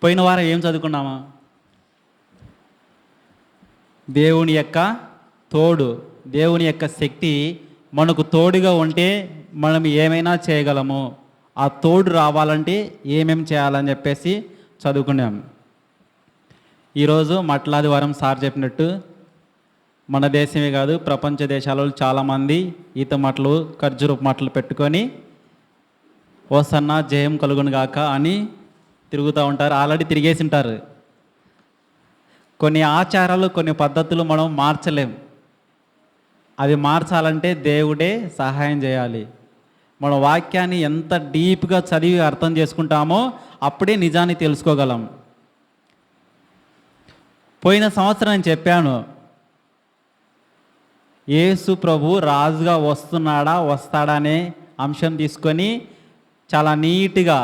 పోయిన వారం ఏం చదువుకున్నామా? దేవుని యొక్క తోడు, దేవుని యొక్క శక్తి మనకు తోడుగా ఉంటే మనం ఏమైనా చేయగలము. ఆ తోడు రావాలంటే ఏమేం చేయాలని చెప్పేసి చదువుకున్నాం. ఈరోజు మట్లాదివారం సార్ చెప్పినట్టు మన దేశమే కాదు ప్రపంచ దేశాలలో చాలామంది ఈత మట్టలు, ఖర్జూరపు మట్టలు పెట్టుకొని ఓసన్న జయం కలుగును గాక అని తిరుగుతూ ఉంటారు. ఆల్రెడీ తిరిగేసి ఉంటారు. కొన్ని ఆచారాలు, కొన్ని పద్ధతులు మనం మార్చలేం. అవి మార్చాలంటే దేవుడే సహాయం చేయాలి. మన వాక్యాన్ని ఎంత డీప్గా చదివి అర్థం చేసుకుంటామో అప్పుడే నిజాన్ని తెలుసుకోగలం. పోయిన సంవత్సరం నేను చెప్పాను, యేసు ప్రభు రాజుగా వస్తున్నాడా వస్తాడా అనే అంశం తీసుకొని చాలా నీట్గా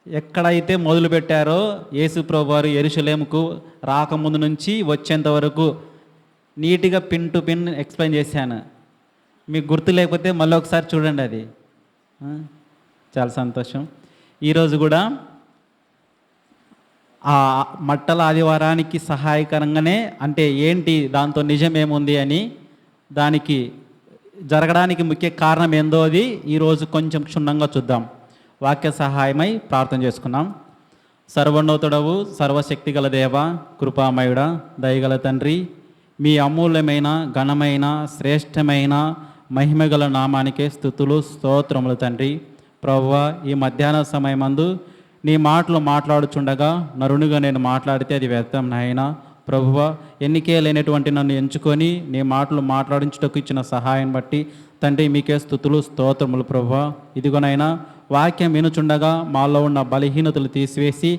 ఎక్కడైతే మొదలుపెట్టారో యేసు ప్రభు వారు యెరూషలేముకు రాకముందు నుంచి వచ్చేంత వరకు నీట్గా పిన్ టు పిన్ ఎక్స్ప్లెయిన్ చేశాను. మీకు గుర్తు లేకపోతే మళ్ళీ ఒకసారి చూడండి. అది చాలా సంతోషం. ఈరోజు కూడా ఆ మట్టల ఆదివారానికి సహాయకరంగానే, అంటే ఏంటి దాంతో నిజం ఏముంది అని, దానికి జరగడానికి ముఖ్య కారణం ఏందో అది ఈరోజు కొంచెం క్షుణ్ణంగా చూద్దాం. వాక్య సహాయమై ప్రార్థన చేసుకున్నాం. సర్వోన్నతుడవు, సర్వశక్తిగల దేవ, కృపామయుడ, దయగల తండ్రి, మీ అమూల్యమైన, ఘనమైన, శ్రేష్టమైన, మహిమగల నామానికే స్తుతులు, స్తోత్రములు తండ్రి. ప్రభువా, ఈ మధ్యాహ్న సమయమందు నీ మాటలు మాట్లాడుచుండగా నరునిగా నేను మాట్లాడితే అది వ్యర్థం నాయనా. ప్రభువా, ఎన్నికే లేనటువంటి నన్ను ఎంచుకొని నీ మాటలు మాట్లాడించుటకు ఇచ్చిన సహాయం బట్టి తండ్రి మీకే స్తుతులు, స్తోత్రములు. ప్రభువా, ఇదిగోనైనా వాక్యం వినుచుండగా మాలో ఉన్న బలహీనతలు తీసివేసి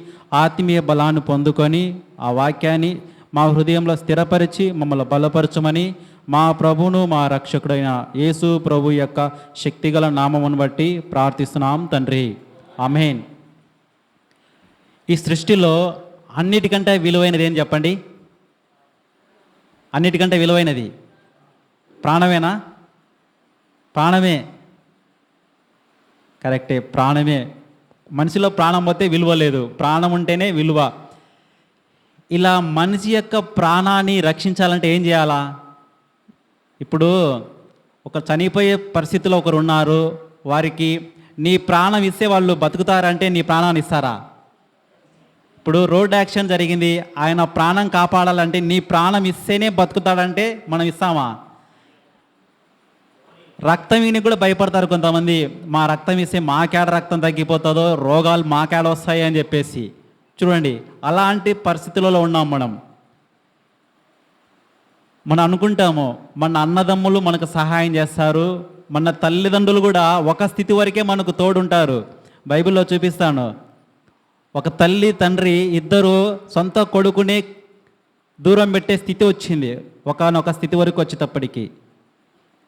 ఆత్మీయ బలాన్ని పొందుకొని ఆ వాక్యాన్ని మా హృదయంలో స్థిరపరిచి మమ్మల్ని బలపరచమని మా ప్రభువును మా రక్షకుడైన యేసు ప్రభు యొక్క శక్తిగల నామమును బట్టి ప్రార్థిస్తున్నాం తండ్రి. ఆమేన్. ఈ సృష్టిలో అన్నిటికంటే విలువైనది ఏం చెప్పండి? అన్నిటికంటే విలువైనది ప్రాణమేనా? ప్రాణమే. కరెక్టే, ప్రాణమే. మనిషిలో ప్రాణం పోతే విలువ లేదు, ప్రాణం ఉంటేనే విలువ. ఇలా మనిషి యొక్క ప్రాణాన్ని రక్షించాలంటే ఏం చేయాలా? ఇప్పుడు ఒక చనిపోయే పరిస్థితిలో ఒకరు ఉన్నారు, వారికి నీ ప్రాణం ఇస్తే వాళ్ళు బతుకుతారంటే నీ ప్రాణాన్ని ఇస్తారా? ఇప్పుడు రోడ్ యాక్సిడెంట్ జరిగింది, ఆయన ప్రాణం కాపాడాలంటే నీ ప్రాణం ఇస్తేనే బతుకుతాడంటే మనం ఇస్తామా? రక్తం ఇని కూడా భయపడతారు కొంతమంది, మా రక్తం ఇస్తే మాకేడ రక్తం తగ్గిపోతుందో, రోగాలు మాకేడ వస్తాయి అని చెప్పేసి. చూడండి, అలాంటి పరిస్థితులలో ఉన్నాం మనం. మనం అనుకుంటాము మన అన్నదమ్ములు మనకు సహాయం చేస్తారు, మన తల్లిదండ్రులు కూడా ఒక స్థితి వరకే మనకు తోడుంటారు. బైబిల్లో చూపిస్తాను, ఒక తల్లి తండ్రి ఇద్దరు సొంత కొడుకుని దూరం పెట్టే స్థితి వచ్చింది ఒకానొక స్థితి వరకు వచ్చేటప్పటికి.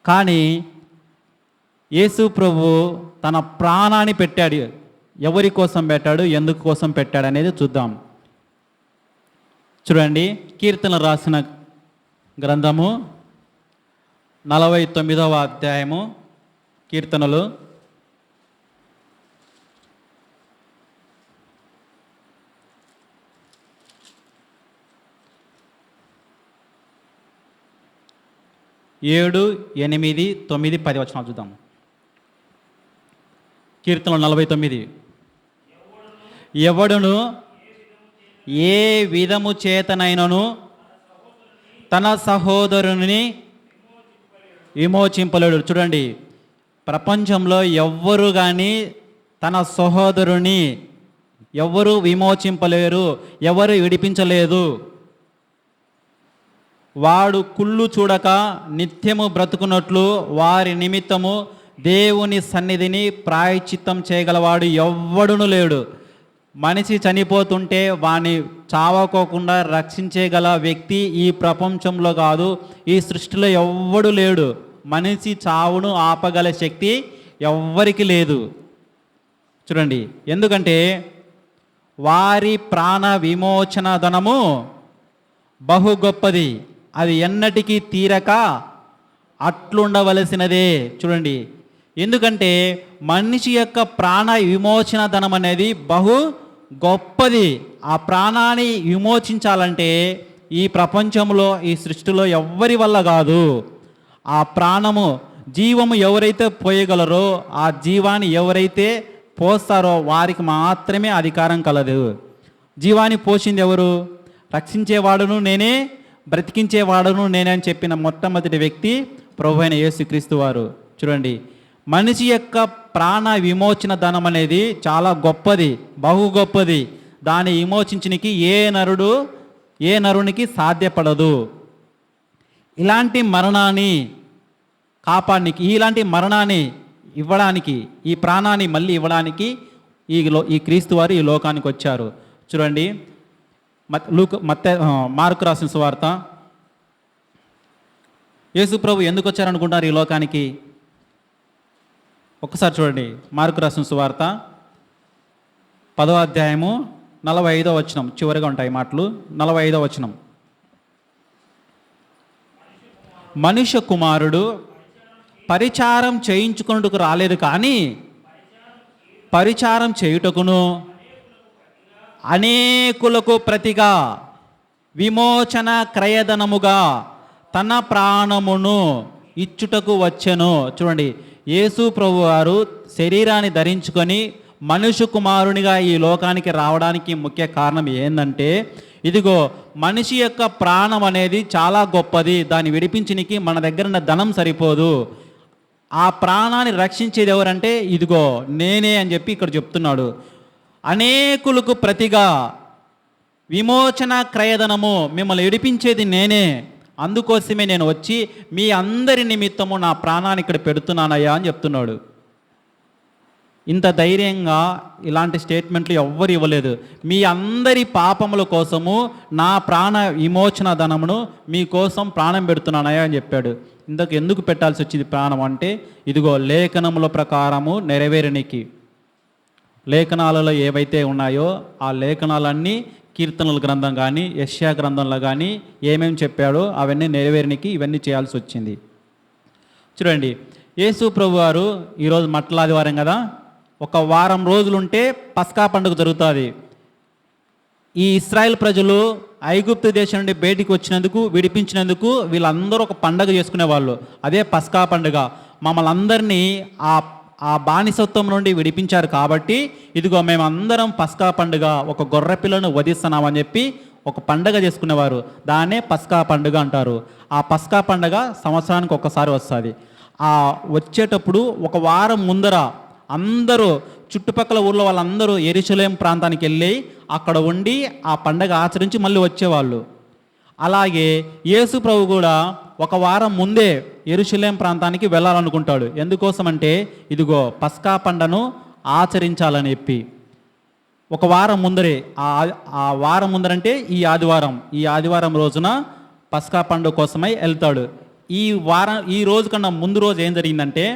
కానీ యేసు ప్రభు తన ప్రాణాన్ని పెట్టాడు. ఎవరి కోసం పెట్టాడు, ఎందుకు కోసం పెట్టాడు అనేది చూద్దాం. చూడండి, కీర్తనలు రాసిన గ్రంథము 49వ అధ్యాయము, కీర్తనలు 7, 8, 9, 10 వచనాలు చూద్దాం. కీర్తనలు 49. ఎవడును ఏ విధము చేతనైనను తన సహోదరుని విమోచింపలేడు. చూడండి, ప్రపంచంలో ఎవ్వరు కానీ తన సహోదరుని ఎవరు విమోచింపలేరు, ఎవరు విడిపించలేదు. వాడు కుళ్ళు చూడక నిత్యము బ్రతుకున్నట్లు వారి నిమిత్తము దేవుని సన్నిధిని ప్రాయశ్చిత్తం చేయగలవాడు ఎవ్వడును లేడు. మనిషి చనిపోతుంటే వాణ్ణి చావకోకుండా రక్షించేగల వ్యక్తి ఈ ప్రపంచంలో కాదు, ఈ సృష్టిలో ఎవ్వడు లేడు. మనిషి చావును ఆపగల శక్తి ఎవ్వరికి లేదు. చూడండి, ఎందుకంటే వారి ప్రాణ విమోచన ధనము బహు గొప్పది, అది ఎన్నటికీ తీరక అట్లుండవలసినదే. చూడండి, ఎందుకంటే మనిషి యొక్క ప్రాణ విమోచన ధనం అనేది బహు గొప్పది. ఆ ప్రాణాన్ని విమోచించాలంటే ఈ ప్రపంచంలో, ఈ సృష్టిలో ఎవ్వరి వల్ల కాదు. ఆ ప్రాణము, జీవము ఎవరైతే పోయగలరో, ఆ జీవాన్ని ఎవరైతే పోస్తారో వారికి మాత్రమే అధికారం కలదు. జీవాన్ని పోసింది ఎవరు? రక్షించేవాడును నేనే, బ్రతికించేవాడును నేనే అని చెప్పిన మొట్టమొదటి వ్యక్తి ప్రభు అయిన యేసుక్రీస్తు వారు. చూడండి, మనిషి యొక్క ప్రాణ విమోచన ధనం అనేది చాలా గొప్పది, బహు గొప్పది. దాన్ని విమోచించడానికి ఏ నరునికి సాధ్యపడదు. ఇలాంటి మరణాన్ని కాపాడడానికి, ఇలాంటి మరణాన్ని ఇవ్వడానికి, ఈ ప్రాణాన్ని మళ్ళీ ఇవ్వడానికి ఈ క్రీస్తు వారు ఈ లోకానికి వచ్చారు. చూడండి, మార్కు రాసిన సువార్త. యేసు ప్రభు ఎందుకు వచ్చారనుకుంటారు ఈ లోకానికి? ఒక్కసారి చూడండి, మార్కు రాసిన సువార్త 10వ అధ్యాయము 45వ వచనం, చివరిగా ఉంటాయి మాటలు. 45వ వచనం, మనుష్య కుమారుడు పరిచారం చేయించుకున్నట్టుకు రాలేదు, కానీ పరిచారం చేయుటకును అనేకులకు ప్రతిగా విమోచన క్రయధనముగా తన ప్రాణమును ఇచ్చుటకు వచ్చెను. చూడండి, యేసు ప్రభు వారు శరీరాన్ని ధరించుకొని మనుష్య కుమారునిగా ఈ లోకానికి రావడానికి ముఖ్య కారణం ఏంటంటే, ఇదిగో మనిషి యొక్క ప్రాణం అనేది చాలా గొప్పది. దాన్ని విడిపించడానికి మన దగ్గర ఉన్న ధనం సరిపోదు. ఆ ప్రాణాన్ని రక్షించేది ఎవరంటే ఇదిగో నేనే అని చెప్పి ఇక్కడ చెప్తున్నాడు. అనేకులకు ప్రతిగా విమోచన క్రయధనము, మిమ్మల్ని విడిపించేది నేనే, అందుకోసమే నేను వచ్చి మీ అందరి నిమిత్తము నా ప్రాణాన్ని ఇక్కడ పెడుతున్నానయ్యా అని చెప్తున్నాడు. ఇంత ధైర్యంగా ఇలాంటి స్టేట్మెంట్లు ఎవ్వరు ఇవ్వలేదు. మీ అందరి పాపముల కోసము నా ప్రాణ విమోచన ధనమును మీకోసం ప్రాణం పెడుతున్నానయ్యా అని చెప్పాడు. ఇంతకు ఎందుకు పెట్టాల్సి వచ్చింది ప్రాణం అంటే, ఇదిగో లేఖనముల ప్రకారము నెరవేరనికి. లేఖనాలలో ఏవైతే ఉన్నాయో ఆ లేఖనాలన్నీ, కీర్తనల గ్రంథం కానీ యెషయా గ్రంథంలో కానీ ఏమేమి చెప్పాడో అవన్నీ నెరవేరనికి ఇవన్నీ చేయాల్సి వచ్చింది. చూడండి, యేసు ప్రభు వారు ఈరోజు మట్టల ఆదివారం కదా, ఒక వారం రోజులుంటే పస్కా పండుగ జరుగుతుంది. ఈ ఇశ్రాయేల్ ప్రజలు ఐగుప్తు దేశం నుండి బయటికి వచ్చినందుకు, విడిపించినందుకు వీళ్ళందరూ ఒక పండుగ చేసుకునేవాళ్ళు. అదే పస్కా పండుగ. మమ్మల్ని అందరినీ ఆ బానిసత్వం నుండి విడిపించారు కాబట్టి ఇదిగో మేమందరం పస్కా పండుగ, ఒక గొర్రె పిల్లను వధిస్తున్నామని చెప్పి ఒక పండుగ చేసుకునేవారు. దాన్నే పస్కా పండుగ అంటారు. ఆ పస్కా పండుగ సంవత్సరానికి ఒక్కసారి వస్తుంది. ఆ వచ్చేటప్పుడు ఒక వారం ముందర అందరూ చుట్టుపక్కల ఊళ్ళో వాళ్ళందరూ యెరూషలేం ప్రాంతానికి వెళ్ళి అక్కడ ఉండి ఆ పండగ ఆచరించి మళ్ళీ వచ్చేవాళ్ళు. అలాగే యేసు ప్రభు కూడా ఒక వారం ముందే యెరూషలేం ప్రాంతానికి వెళ్ళాలనుకుంటాడు. ఎందుకోసం అంటే ఇదిగో పస్కా పండను ఆచరించాలని చెప్పి ఒక వారం ముందరే, ఆ వారం ముందరంటే ఈ ఆదివారం రోజున పస్కా పండుగ కోసమై వెళ్తాడు. ఈ రోజు కన్నా ముందు రోజు ఏం జరిగిందంటే,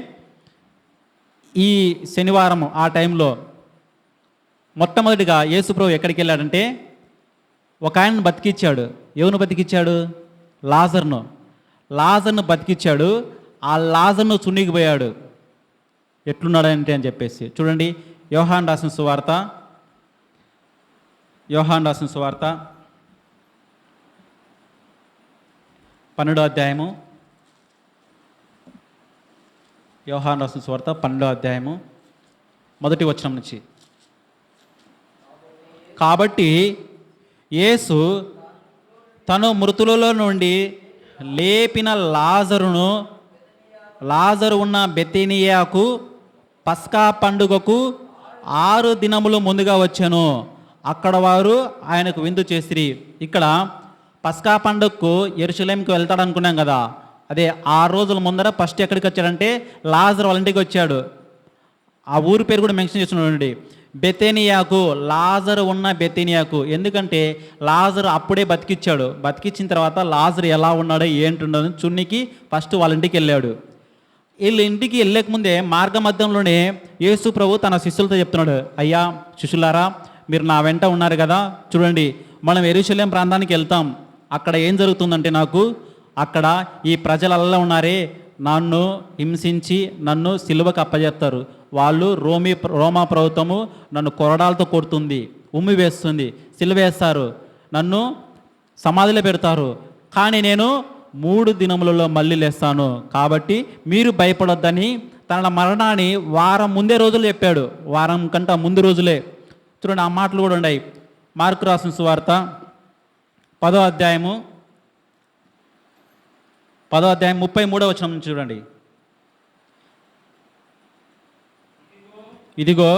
ఈ శనివారం ఆ టైంలో మొట్టమొదటిగా యేసుప్రభు ఎక్కడికి వెళ్ళాడంటే ఒక ఆయనను బతికిచ్చాడు. ఎవరిని బతికిచ్చాడు? లాజర్ను బతికిచ్చాడు. ఆ లాజర్ను చున్నికి పోయాడు. ఎట్లున్నాడంటే అని చెప్పేసి చూడండి, యోహాను రాసిన సువార్త 12వ అధ్యాయము, యోహాను రాసిన సువార్త 12వ అధ్యాయము 1వ వచనం నుంచి. కాబట్టి యేసు తను మృతులలో నుండి లేపిన లాజరు ఉన్న బెతనియాకు పస్కా పండుగకు 6 దినములు ముందుగా వచ్చాను. అక్కడ వారు ఆయనకు విందు చేసిరి. ఇక్కడ పస్కా పండుగకు యెరూషలేంకి వెళ్తాడు అనుకున్నాం కదా, అదే 6 రోజుల ముందర ఫస్ట్ ఎక్కడికి వచ్చాడంటే లాజరు వాళ్ళ ఇంటికి వచ్చాడు. ఆ ఊరి పేరు కూడా మెన్షన్ చేస్తున్నాడు, బెతనియాకు, లాజరు ఉన్న బెతనియాకు. ఎందుకంటే లాజరు అప్పుడే బతికిచ్చాడు. బతికిచ్చిన తర్వాత లాజరు ఎలా ఉన్నాడో ఏంటుండో చున్నికి ఫస్ట్ వాళ్ళ ఇంటికి వెళ్ళాడు. వీళ్ళ ఇంటికి వెళ్ళకముందే మార్గ మధ్యంలోనే యేసు ప్రభు తన శిష్యులతో చెప్తున్నాడు, అయ్యా శిష్యులారా, మీరు నా వెంట ఉన్నారు కదా, చూడండి మనం యెరూషలేం ప్రాంతానికి వెళ్తాం. అక్కడ ఏం జరుగుతుందంటే అక్కడ ఈ ప్రజలల్లా ఉన్నారే, నన్ను హింసించి నన్ను సిలువకు అప్పజెప్తారు. వాళ్ళు రోమా ప్రభుత్వము నన్ను కొరడాలతో కొడుతుంది. ఉమ్మి వేస్తుంది, సిలువేస్తారు, నన్ను సమాధిలో పెడతారు, కానీ నేను 3 దినములలో మళ్ళీ లేస్తాను, కాబట్టి మీరు భయపడొద్దని తన మరణాన్ని వారం ముందే రోజులు చెప్పాడు. వారం కంటే ముందు రోజులే. చూడండి, ఆ మాటలు కూడా ఉన్నాయి. మార్కు రాసిన సువార్త 10వ అధ్యాయము 33వ వచనం నుంచి చూడండి. ఇదిగో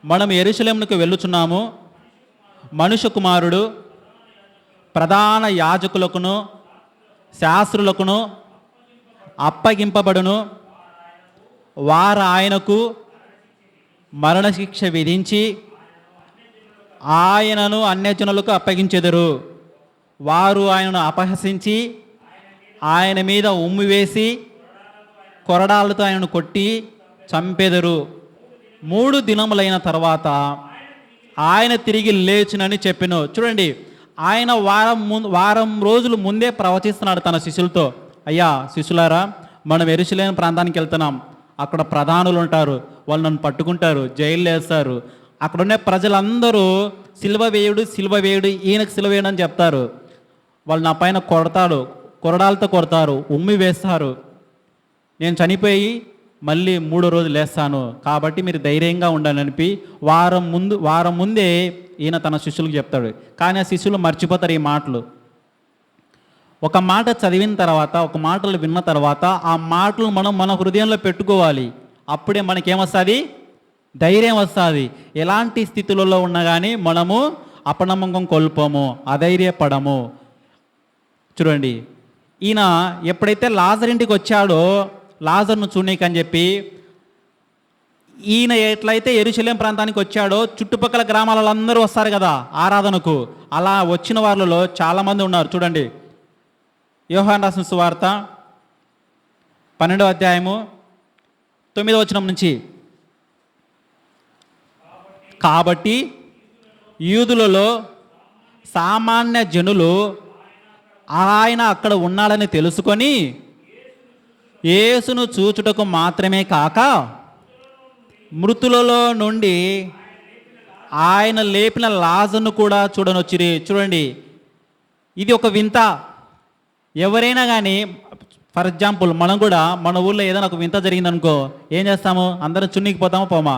మనం యెరూషలేమునకు వెళ్ళుచున్నాము, మనుష్య కుమారుడు ప్రధాన యాజకులకును శాస్త్రులకును అప్పగింపబడును, వారు ఆయనకు మరణశిక్ష విధించి ఆయనను అన్యజనులకు అప్పగించెదరు. వారు ఆయనను అపహసించి ఆయన మీద ఉమ్మి వేసి కొరడాలతో ఆయనను కొట్టి చంపెదరు. 3 దినములైన తర్వాత ఆయన తిరిగి లేచునని చెప్పెను. చూడండి, ఆయన వారం రోజులు ముందే ప్రవచిస్తున్నాడు తన శిష్యులతో. అయ్యా శిష్యులారా, మనం యెరూషలేము ప్రాంతానికి వెళ్తున్నాం, అక్కడ ప్రధానులు ఉంటారు, వాళ్ళు నన్ను పట్టుకుంటారు, జైలు వేస్తారు. అక్కడున్న ప్రజలందరూ సిలువ వేయుడు, ఈయనకు సిలువ వేయడం అని చెప్తారు. వాళ్ళు నా పైన కొరడాలతో కొడతారు, ఉమ్మి వేస్తారు, నేను చనిపోయి మళ్ళీ 3వ రోజు లేస్తాను, కాబట్టి మీరు ధైర్యంగా ఉండాలని అనిపి వారం ముందే ఈయన తన శిష్యులకు చెప్తాడు. కానీ ఆ శిష్యులు మర్చిపోతారు ఈ మాటలు. ఒక మాట చదివిన తర్వాత, ఒక మాటలు విన్న తర్వాత ఆ మాటలు మనం మన హృదయంలో పెట్టుకోవాలి. అప్పుడే మనకేమొస్తుంది? ధైర్యం వస్తుంది. ఎలాంటి స్థితులలో ఉన్నా కానీ మనము అపనమ్మకం కోల్పోము, అధైర్యపడము. చూడండి, ఈయన ఎప్పుడైతే లాజర్ ఇంటికి వచ్చాడో, లాజర్ను చూడనీకి అని చెప్పి ఈయన ఎట్లయితే యెరూషలేము ప్రాంతానికి వచ్చాడో చుట్టుపక్కల గ్రామాలలో అందరూ వస్తారు కదా ఆరాధనకు. అలా వచ్చిన వాళ్ళలో చాలామంది ఉన్నారు. చూడండి, యోహాను రాసిన సువార్త 12వ అధ్యాయము 9వ వచనం నుంచి. కాబట్టి యూదులలో సామాన్య జనులు ఆయన అక్కడ ఉన్నాడని తెలుసుకొని యేసును చూచుటకు మాత్రమే కాక మృతులలో నుండి ఆయన లేపిన లాజరును కూడా చూడనొచ్చిరి. చూడండి, ఇది ఒక వింత. ఎవరైనా కానీ, ఫర్ ఎగ్జాంపుల్ మనం కూడా మన ఊళ్ళో ఏదైనా ఒక వింత జరిగిందనుకో ఏం చేస్తాము? అందరం చున్నీకి పోతామా పోమా?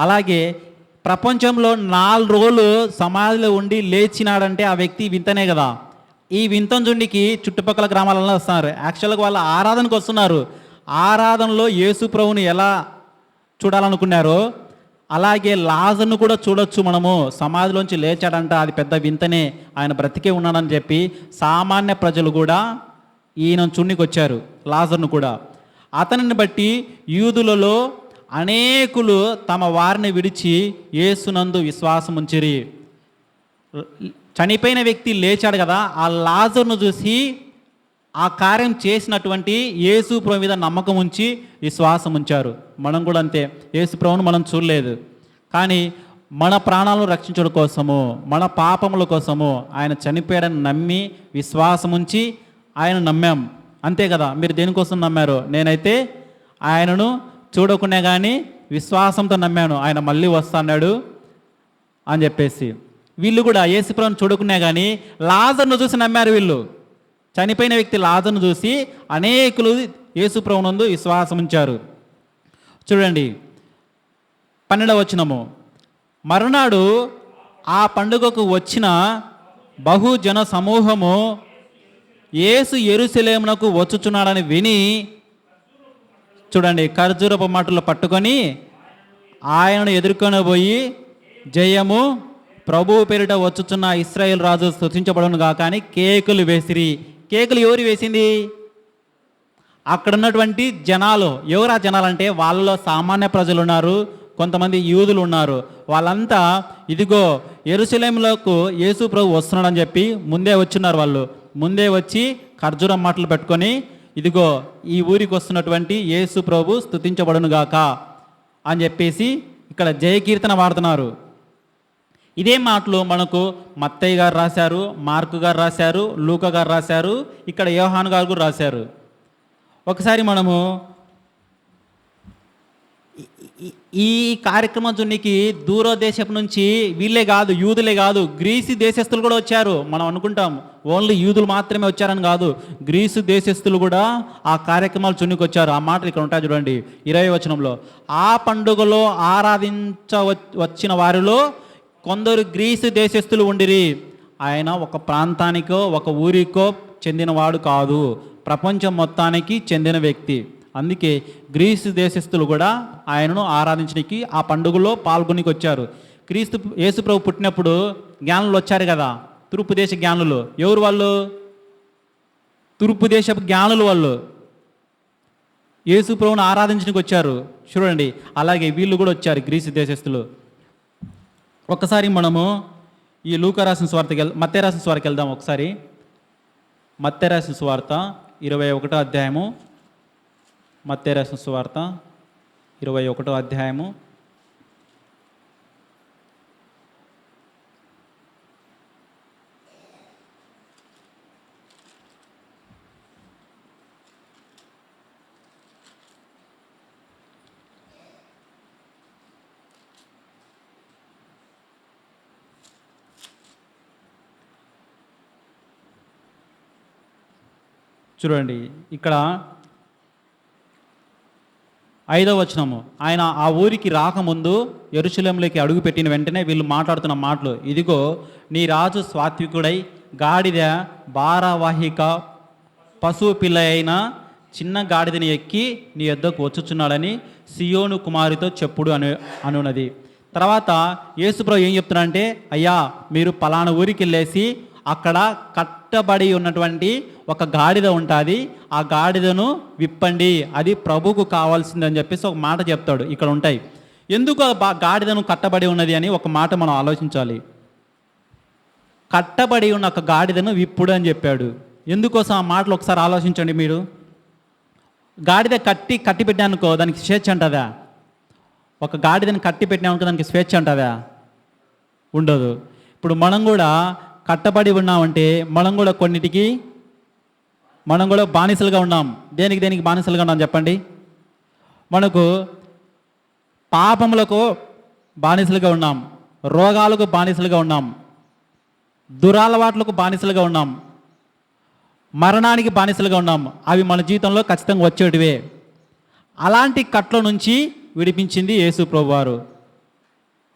అలాగే ప్రపంచంలో 4 రోజులు సమాధిలో ఉండి లేచినాడంటే ఆ వ్యక్తి వింతనే కదా. ఈ వింతం చుండికి చుట్టుపక్కల గ్రామాలలో వస్తున్నారు. యాక్చువల్గా వాళ్ళు ఆరాధనకు వస్తున్నారు. ఆరాధనలో యేసు ప్రభువుని ఎలా చూడాలనుకున్నారో అలాగే లాజరును కూడా చూడొచ్చు మనము. సమాధిలోంచి లేచాడంట, అది పెద్ద వింతనే, ఆయన బ్రతికే ఉన్నాడని చెప్పి సామాన్య ప్రజలు కూడా ఈయన చున్నికి వచ్చారు, లాజరును కూడా. అతనిని బట్టి యూదులలో అనేకులు తమ వారిని విడిచి యేసునందు విశ్వాసం ఉంచిరి. చనిపోయిన వ్యక్తి లేచాడు కదా, ఆ లాజరును చూసి ఆ కార్యం చేసినటువంటి యేసు ప్రభు మీద నమ్మకం ఉంచి విశ్వాసం ఉంచారు. మనం కూడా అంతే. యేసు ప్రభువును మనం చూడలేదు, కానీ మన ప్రాణాలను రక్షించడం కోసము, మన పాపముల కోసము ఆయన చనిపోయాడని నమ్మి విశ్వాసం ఉంచి ఆయన నమ్మాం. అంతే కదా. మీరు దేనికోసం నమ్మారు? నేనైతే ఆయనను చూడకుండా కానీ విశ్వాసంతో నమ్మాను, ఆయన మళ్ళీ వస్తాడు అని చెప్పేసి. వీళ్ళు కూడా యేసు ప్రభువును చూడకున్నా కానీ లాజరును చూసి నమ్మారు. వీళ్ళు చనిపోయిన వ్యక్తి లాజరును చూసి అనేకులు యేసు ప్రభువునందు విశ్వాసం ఉంచారు. చూడండి, 12వ వచనము. మరునాడు ఆ పండుగకు వచ్చిన బహుజన సమూహము యేసు యెరూషలేమునకు వచ్చుచున్నాడని విని, చూడండి, ఖర్జూరపు మాటలు పట్టుకొని ఆయనను ఎదుర్కొని పోయి, జయము, ప్రభువు పేరిట వచ్చుచున్న ఇశ్రాయేలు రాజు స్తుతించబడును గాక అని కేకులు వేసిరి. కేకులు ఎవరు వేసింది? అక్కడ ఉన్నటువంటి జనాలు. ఎవరు ఆ జనాలు అంటే వాళ్ళలో సామాన్య ప్రజలు ఉన్నారు, కొంతమంది యూదులు ఉన్నారు. వాళ్ళంతా ఇదిగో యెరూషలేములోకి యేసు ప్రభు వస్తున్నాడని చెప్పి ముందే వచ్చిన్నారు. వాళ్ళు ముందే వచ్చి ఖర్జూరం మాటలు పెట్టుకొని, ఇదిగో ఈ ఊరికి వస్తున్నటువంటి యేసు ప్రభు స్తుతించబడును గాక అని చెప్పేసి ఇక్కడ జయకీర్తన వాడుతున్నారు. ఇదే మాటలు మనకు మత్తయ్య గారు రాశారు, మార్కు గారు రాశారు, లూకా గారు రాశారు, ఇక్కడ యోహాను గారు కూడా రాశారు. ఒకసారి మనము ఈ ఈ కార్యక్రమం చూనికి దూరదేశపు నుంచి వీళ్ళే కాదు, యూదులే కాదు, గ్రీసు దేశస్తులు కూడా వచ్చారు. మనం అనుకుంటాం ఓన్లీ యూదులు మాత్రమే వచ్చారని కాదు, గ్రీసు దేశస్తులు కూడా ఆ కార్యక్రమాలు చున్నికి వచ్చారు. ఆ మాటలు ఇక్కడ ఉంటాయి చూడండి 20వ వచనంలో. ఆ పండుగలో వచ్చిన వారిలో కొందరు గ్రీసు దేశస్తులు ఉండిరి. ఆయన ఒక ప్రాంతానికో ఒక ఊరికో చెందినవాడు కాదు, ప్రపంచం మొత్తానికి చెందిన వ్యక్తి. అందుకే గ్రీసు దేశస్తులు కూడా ఆయనను ఆరాధించడానికి ఆ పండుగలో పాల్గొనికి వచ్చారు. యేసుప్రభు పుట్టినప్పుడు జ్ఞానులు వచ్చారు కదా, తూర్పు దేశ జ్ఞానులు. ఎవరు వాళ్ళు? తూర్పు దేశపు జ్ఞానులు వాళ్ళు యేసుప్రభుని ఆరాధించడానికి వచ్చారు చూడండి. అలాగే వీళ్ళు కూడా వచ్చారు, గ్రీసు దేశస్తులు. ఒక్కసారి మనము ఈ లూకా రాసిన సువార్తకి మత్తయి రాసిన సువార్తకి వెళ్దాం. ఒకసారి మత్తయి రాసిన సువార్త 21వ అధ్యాయము. మత్తయి రాసిన సువార్త 21వ అధ్యాయము. చూడండి ఇక్కడ 5వ వచనము. ఆయన ఆ ఊరికి రాకముందు యెరూషలేములోకి అడుగు పెట్టిన వెంటనే వీళ్ళు మాట్లాడుతున్న మాటలు, ఇదిగో నీ రాజు సాత్వికుడై గాడిద భారవాహిక పశువు పిల్ల అయిన చిన్న గాడిదని ఎక్కి నీ యొద్దకు వచ్చుచున్నాడని సియోను కుమారితో చెప్పుడు అనున్నది. తర్వాత యేసుప్రభు ఏం చెప్తున్నాడంటే, అయ్యా మీరు పలానా ఊరికి వెళ్ళేసి అక్కడ కట్టబడి ఉన్నటువంటి ఒక గాడిద ఉంటుంది, ఆ గాడిదను విప్పండి, అది ప్రభుకు కావాల్సిందని చెప్పేసి ఒక మాట చెప్తాడు. ఇక్కడ ఉంటాయి. ఎందుకు గాడిదను కట్టబడి ఉన్నది అని ఒక మాట మనం ఆలోచించాలి. కట్టబడి ఉన్న ఒక గాడిదను విప్పుడు అని చెప్పాడు. ఎందుకోసం ఆ మాటలు ఒకసారి ఆలోచించండి మీరు. గాడిద కట్టి పెట్టానుకో దానికి స్వేచ్ఛ ఉంటుందా? ఒక గాడిదని కట్టి పెట్టినామనుకో దానికి స్వేచ్ఛ ఉంటుందా? ఉండదు. ఇప్పుడు మనం కూడా కట్టబడి ఉన్నామంటే మనం కూడా కొన్నిటికి మనం కూడా బానిసలుగా ఉన్నాం. దేనికి బానిసలుగా ఉన్నాం చెప్పండి? మనకు పాపములకు బానిసలుగా ఉన్నాం, రోగాలకు బానిసలుగా ఉన్నాం, దురలవాట్లకు బానిసలుగా ఉన్నాం, మరణానికి బానిసలుగా ఉన్నాం. అవి మన జీవితంలో ఖచ్చితంగా వచ్చేటివే. అలాంటి కట్ల నుంచి విడిపించింది యేసు ప్రభువారు.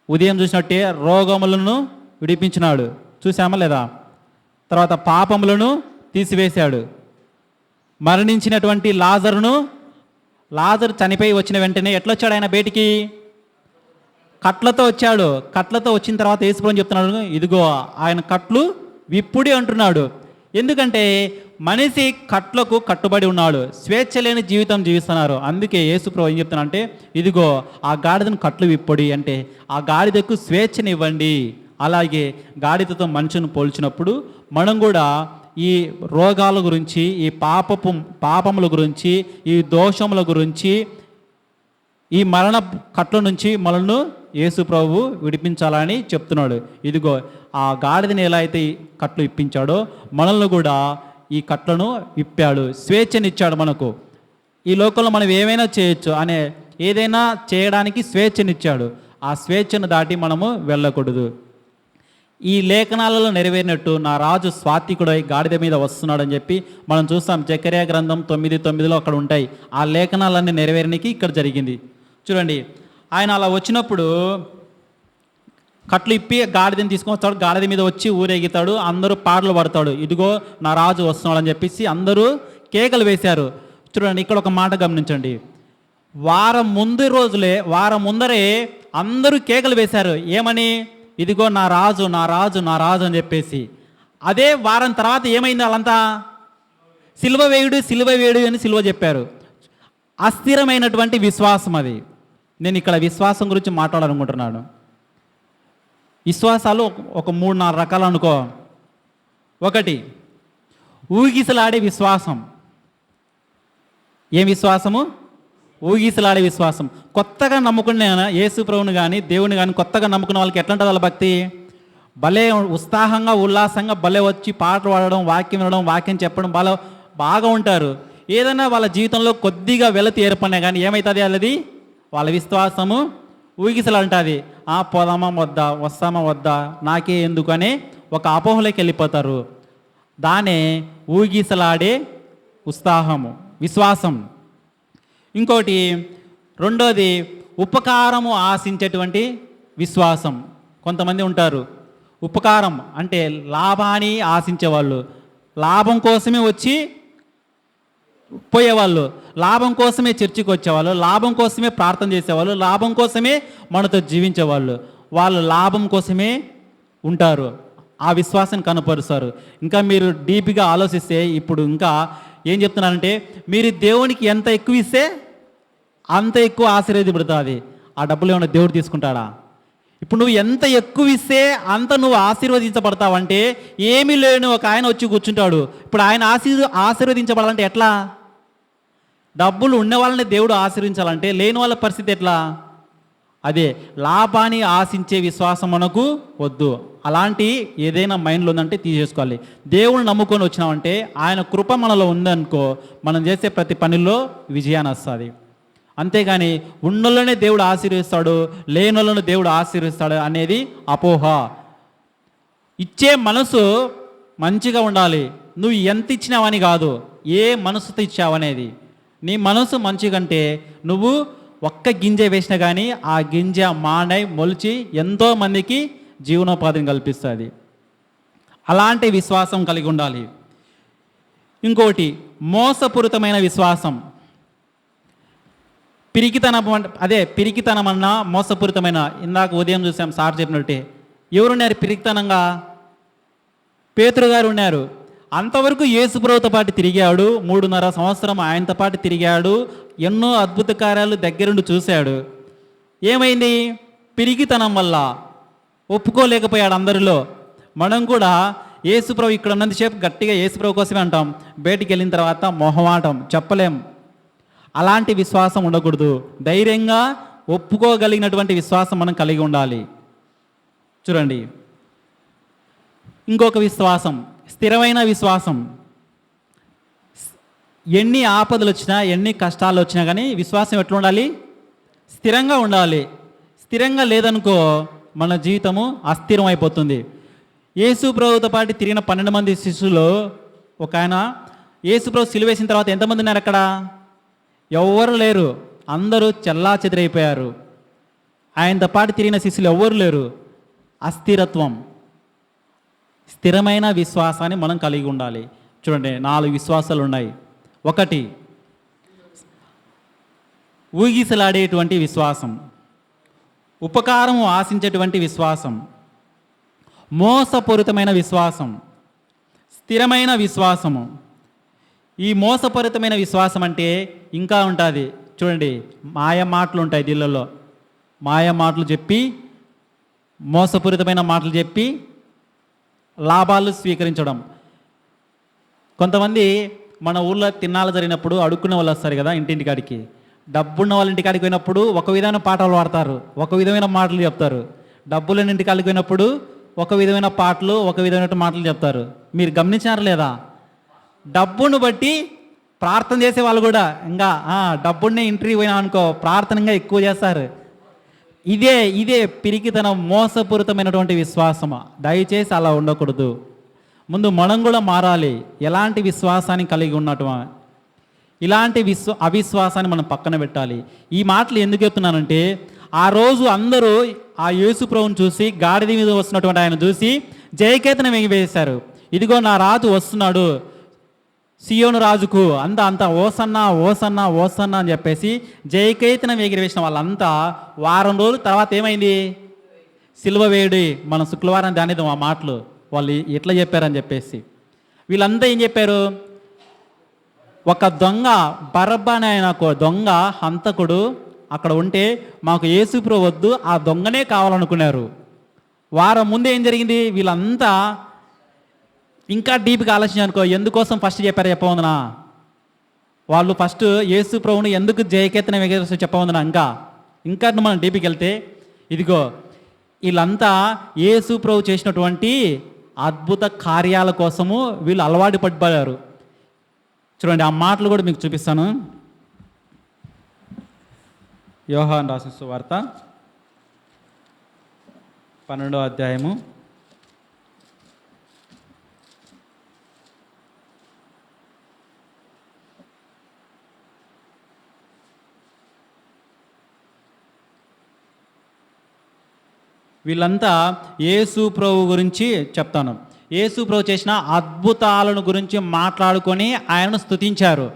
ఉదయం చూసినట్టే రోగములను విడిపించినాడు, చూసామా లేదా? తర్వాత పాపములను తీసివేశాడు. మరణించినటువంటి లాజరు చనిపోయి వచ్చిన వెంటనే ఎట్లా వచ్చాడు ఆయన బయటికి? కట్లతో వచ్చాడు. కట్లతో వచ్చిన తర్వాత యేసుప్రభు చెప్తున్నాడు, ఇదిగో ఆయన కట్లు విప్పుడి అంటున్నాడు. ఎందుకంటే మనిషి కట్లకు కట్టుబడి ఉన్నాడు, స్వేచ్ఛ లేని జీవితం జీవిస్తున్నారు. అందుకే యేసుప్రభు ఏం చెప్తున్నా అంటే, ఇదిగో ఆ గాడిదను కట్లు విప్పొడి అంటే ఆ గాడిదకు స్వేచ్ఛనివ్వండి. అలాగే గాడిదతో మనుషుని పోల్చినప్పుడు మనం కూడా ఈ రోగాల గురించి, ఈ పాపముల గురించి, ఈ దోషముల గురించి, ఈ మరణ కట్ల నుంచి మనల్ని యేసు ప్రభు విడిపించాలని చెప్తున్నాడు. ఇదిగో ఆ గాడిదని ఎలా అయితే కట్లు ఇప్పించాడో మనల్ని కూడా ఈ కట్లను విప్పాడు, స్వేచ్ఛనిచ్చాడు మనకు. ఈ లోకంలో మనం ఏమైనా చేయొచ్చు అనే ఏదైనా చేయడానికి స్వేచ్ఛనిచ్చాడు. ఆ స్వేచ్ఛను దాటి మనము వెళ్ళకూడదు. ఈ లేఖనాలలో నెరవేరినట్టు నా రాజు స్వాతికుడై గాడిద మీద వస్తున్నాడని చెప్పి మనం చూస్తాం. జకర్యా గ్రంథం 9:9 అక్కడ ఉంటాయి. ఆ లేఖనాలన్నీ నెరవేరడానికి ఇక్కడ జరిగింది. చూడండి, ఆయన అలా వచ్చినప్పుడు కట్లు ఇప్పి గాడిదని తీసుకొని వస్తాడు, గాడిద మీద వచ్చి ఊరేగుతాడు, అందరూ పాటలు పడతాడు, ఇదిగో నా రాజు వస్తున్నాడు అని చెప్పేసి అందరూ కేకలు వేశారు. చూడండి, ఇక్కడ ఒక మాట గమనించండి. వారం ముందరే అందరూ కేకలు వేశారు. ఏమని? ఇదిగో నా రాజు, నా రాజు, నా రాజు అని చెప్పేసి. అదే వారం తర్వాత ఏమైంది? వాళ్ళంతా సిలువ వేయుడు అని సిలువ చెప్పారు. అస్థిరమైనటువంటి విశ్వాసం అది. నేను ఇక్కడ విశ్వాసం గురించి మాట్లాడాలనుకుంటున్నాను. విశ్వాసాలు ఒక 3-4 రకాలు అనుకో. ఒకటి ఊగిసలాడే విశ్వాసం. ఏం విశ్వాసము? ఊగిసలాడే విశ్వాసం. కొత్తగా నమ్ముకున్న యేసు ప్రభువుని కానీ దేవుని కానీ కొత్తగా నమ్ముకున్న వాళ్ళకి ఎట్లా ఉంటుంది వాళ్ళ భక్తి? భలే ఉత్సాహంగా ఉల్లాసంగా భలే వచ్చి పాటలు పాడడం, వాక్యం వినడం, వాక్యం చెప్పడం బాగా ఉంటారు. ఏదైనా వాళ్ళ జీవితంలో కొద్దిగా వెలతి ఏర్పడినా కానీ ఏమవుతుంది? అది వాళ్ళ విశ్వాసము ఊగిసలంటుంది. పోదామా వద్దా, వస్తామా వద్దా, నాకే ఎందుకు అని ఒక అపోహలోకి వెళ్ళిపోతారు. దానే ఊగిసలాడే ఉత్సాహము, విశ్వాసం. ఇంకోటి రెండోది ఉపకారము ఆశించేటువంటి విశ్వాసం. కొంతమంది ఉంటారు ఉపకారం అంటే లాభాన్ని ఆశించేవాళ్ళు, లాభం కోసమే వచ్చి పోయేవాళ్ళు, లాభం కోసమే చర్చికి వచ్చేవాళ్ళు, లాభం కోసమే ప్రార్థన చేసేవాళ్ళు, లాభం కోసమే మనతో జీవించేవాళ్ళు. వాళ్ళు లాభం కోసమే ఉంటారు, ఆ విశ్వాసాన్ని కనపరుస్తారు. ఇంకా మీరు డీప్గా ఆలోచిస్తే ఇప్పుడు ఇంకా ఏం చెప్తున్నానంటే, మీరు దేవునికి ఎంత ఎక్కువ ఇస్తే అంత ఎక్కువ ఆశీర్వదించబడుతుంది. ఆ డబ్బులు ఏమైనా దేవుడు తీసుకుంటాడా? ఇప్పుడు నువ్వు ఎంత ఎక్కువ ఇస్తే అంత నువ్వు ఆశీర్వదించబడతావంటే, ఏమీ లేని ఒక ఆయన వచ్చి కూర్చుంటాడు. ఇప్పుడు ఆయన ఆశీర్వదించబడాలంటే ఎట్లా? డబ్బులు ఉన్న వాళ్ళని దేవుడు ఆశీర్వించాలంటే లేని వాళ్ళ పరిస్థితి ఎట్లా? అదే లాభాన్ని ఆశించే విశ్వాసం మనకు వద్దు. అలాంటి ఏదైనా మైండ్లో ఉందంటే తీసేసుకోవాలి. దేవుని నమ్ముకొని వచ్చినామంటే ఆయన కృప మనలో ఉందనుకో, మనం చేసే ప్రతి పనిలో విజయాన్ని వస్తుంది. అంతేగాని ఉన్నోళ్ళనే దేవుడు ఆశీర్వదిస్తాడు, లేనోళ్ళను దేవుడు ఆశీర్వదిస్తాడు అనేది అపోహ. ఇచ్చే మనసు మంచిగా ఉండాలి. నువ్వు ఎంత ఇచ్చినావని కాదు, ఏ మనసుతో ఇచ్చావనేది. నీ మనసు మంచిగంటే నువ్వు ఒక్క గింజ వేసినా కానీ ఆ గింజ మానై మొలిచి ఎంతోమందికి జీవనోపాధిని కల్పిస్తుంది. అలాంటి విశ్వాసం కలిగి ఉండాలి. ఇంకోటి మోసపూరితమైన విశ్వాసం. పిరికితనం అన్నా మోసపూరితమైన. ఇందాక ఉదయం చూసాం సార్ చెప్పినట్టే. ఎవరున్నారు పిరికితనంగా? పేతురు గారు ఉన్నారు. అంతవరకు యేసుప్రభుతో పాటు తిరిగాడు, 3.5 సంవత్సరం ఆయనతో పాటు తిరిగాడు, ఎన్నో అద్భుత కార్యాలు దగ్గరుండి చూశాడు. ఏమైంది? పిరికితనం వల్ల ఒప్పుకోలేకపోయాడు అందరిలో. మనం కూడా యేసుప్రభు ఇక్కడ ఉన్నంతసేపు గట్టిగా యేసుప్రభు కోసమే అంటాం, బయటికి వెళ్ళిన తర్వాత మొహమాటం, చెప్పలేం. అలాంటి విశ్వాసం ఉండకూడదు. ధైర్యంగా ఒప్పుకోగలిగినటువంటి విశ్వాసం మనం కలిగి ఉండాలి. చూడండి, ఇంకొక విశ్వాసం స్థిరమైన విశ్వాసం. ఎన్ని ఆపదలు వచ్చినా, ఎన్ని కష్టాలు వచ్చినా కానీ విశ్వాసం ఎట్లా ఉండాలి? స్థిరంగా ఉండాలి. స్థిరంగా లేదనుకో మన జీవితము అస్థిరం అయిపోతుంది. యేసు ప్రభుతో పాటు తిరిగిన 12 మంది శిష్యులు ఒక ఆయన, యేసు ప్రభు సిలువ వేసిన తర్వాత ఎంతమంది ఉన్నారు అక్కడ? ఎవ్వరు లేరు, అందరూ చెల్లా చెదిరైపోయారు. ఆయనతో పాటు తిరిగిన శిష్యులు ఎవ్వరు లేరు. అస్థిరత్వం. స్థిరమైన విశ్వాసాన్ని మనం కలిగి ఉండాలి. చూడండి, 4 విశ్వాసాలు ఉన్నాయి. 1 ఊగిసలాడేటువంటి విశ్వాసం, ఉపకారం ఆశించేటువంటి విశ్వాసం, మోసపూరితమైన విశ్వాసం, స్థిరమైన విశ్వాసము. ఈ మోసపూరితమైన విశ్వాసం అంటే ఇంకా ఉంటుంది. చూడండి, మాయ మాటలు ఉంటాయి దీళ్ళలో. మాయ మాటలు చెప్పి, మోసపూరితమైన మాటలు చెప్పి లాభాలు స్వీకరించడం. కొంతమంది మన ఊళ్ళో తిన్నాళ్ళు జరిగినప్పుడు అడుక్కునే వాళ్ళు వస్తారు కదా ఇంటింటికాడికి. డబ్బున్న వాళ్ళ ఇంటికాడికి పోయినప్పుడు ఒక విధమైన పాటలు పాడతారు, ఒక విధమైన మాటలు చెప్తారు. డబ్బులేని ఇంటికాడికి పోయినప్పుడు ఒక విధమైన పాటలు, ఒక విధమైన మాటలు చెప్తారు. మీరు గమనించారు లేదా? డబ్బును బట్టి ప్రార్థన చేసే వాళ్ళు కూడా ఇంకా డబ్బుని ఇంటర్వ్యూ పోయినా అనుకో ప్రార్థనగా ఎక్కువ చేస్తారు. ఇదే పిరికితనం, మోసపూరితమైనటువంటి విశ్వాసమా. దయచేసి అలా ఉండకూడదు. ముందు మనం కూడా మారాలి. ఎలాంటి విశ్వాసాన్ని కలిగి ఉన్నట్టుమా, ఇలాంటి అవిశ్వాసాన్ని మనం పక్కన పెట్టాలి. ఈ మాటలు ఎందుకు చెప్తున్నానంటే, ఆ రోజు అందరూ ఆ యేసు ప్రభువుని చూసి, గాడిద మీద వస్తున్నటువంటి ఆయన చూసి జయకేతనం ఎగివేశారు. ఇదిగో నా రాజు వస్తున్నాడు, సియోను రాజుకు అంతా ఓసన్నా ఓసన్నా ఓసన్నా అని చెప్పేసి జయకేతనం ఎగిరివేసిన వాళ్ళంతా వారం రోజుల తర్వాత ఏమైంది? సిలువ వేడి. మనం శుక్రవారం దానిద్దాం ఆ మాటలు, వాళ్ళు ఎట్లా చెప్పారని చెప్పేసి. వీళ్ళంతా ఏం చెప్పారు? ఒక దొంగ, బరబ్బా అనే ఆయన దొంగ హంతకుడు అక్కడ ఉంటే మాకు యేసుప్రభు వద్దు, ఆ దొంగనే కావాలనుకున్నారు. వారం ముందు ఏం జరిగింది? వీళ్ళంతా ఇంకా డీప్గా ఆలోచించానుకో, ఎందుకోసం ఫస్ట్ చెప్పారు చెప్పవందనా? వాళ్ళు ఫస్ట్ యేసు ప్రభువుని ఎందుకు జయకేతనం ఎగరేసి చెప్పవందనా? ఇంకా మనం డీప్కి వెళ్తే, ఇదిగో వీళ్ళంతా యేసు ప్రభు చేసినటువంటి అద్భుత కార్యాల కోసము వీళ్ళు అలవాటు పడిపోయారు. చూడండి, ఆ మాటలు కూడా మీకు చూపిస్తాను. యోహాను రాసిన సువార్త 12వ అధ్యాయము 12 వీళ్ళంతా యేసు ప్రభు గురించి చెప్తాను. యేసు ప్రభు చేసిన అద్భుతాలను గురించి మాట్లాడుకొని ఆయనను స్తుతించారు.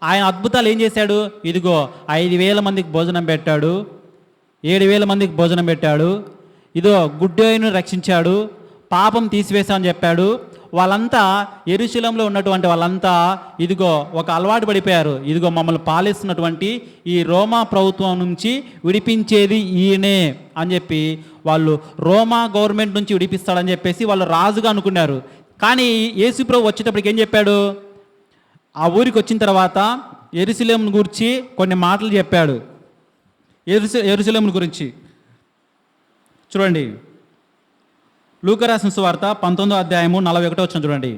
ఆయన అద్భుతాలు ఏం చేశాడు? ఇదిగో 5,000 మందికి భోజనం పెట్టాడు, 7,000 మందికి భోజనం పెట్టాడు, ఇదో గుడ్డోయిను రక్షించాడు, పాపం తీసివేశామని చెప్పాడు. వాళ్ళంతా యెరూషలేములో ఉన్నటువంటి వాళ్ళంతా ఇదిగో ఒక అలవాటు పడిపోయారు. ఇదిగో మమ్మల్ని పాలిస్తున్నటువంటి ఈ రోమా ప్రభుత్వం నుంచి విడిపించేది ఈయనే అని చెప్పి వాళ్ళు రోమా గవర్నమెంట్ నుంచి విడిపిస్తాడని చెప్పేసి వాళ్ళు రాజుగా అనుకున్నారు. కానీ యేసు ప్రభు వచ్చేటప్పటికి ఏం చెప్పాడు? ఆ ఊరికి వచ్చిన తర్వాత యెరూషలేమును గురించి కొన్ని మాటలు చెప్పాడు. యెరూషలేమును గురించి చూడండి, లూకా రాసిన సువార్త 19వ అధ్యాయము 41వ వచనం చూడండి.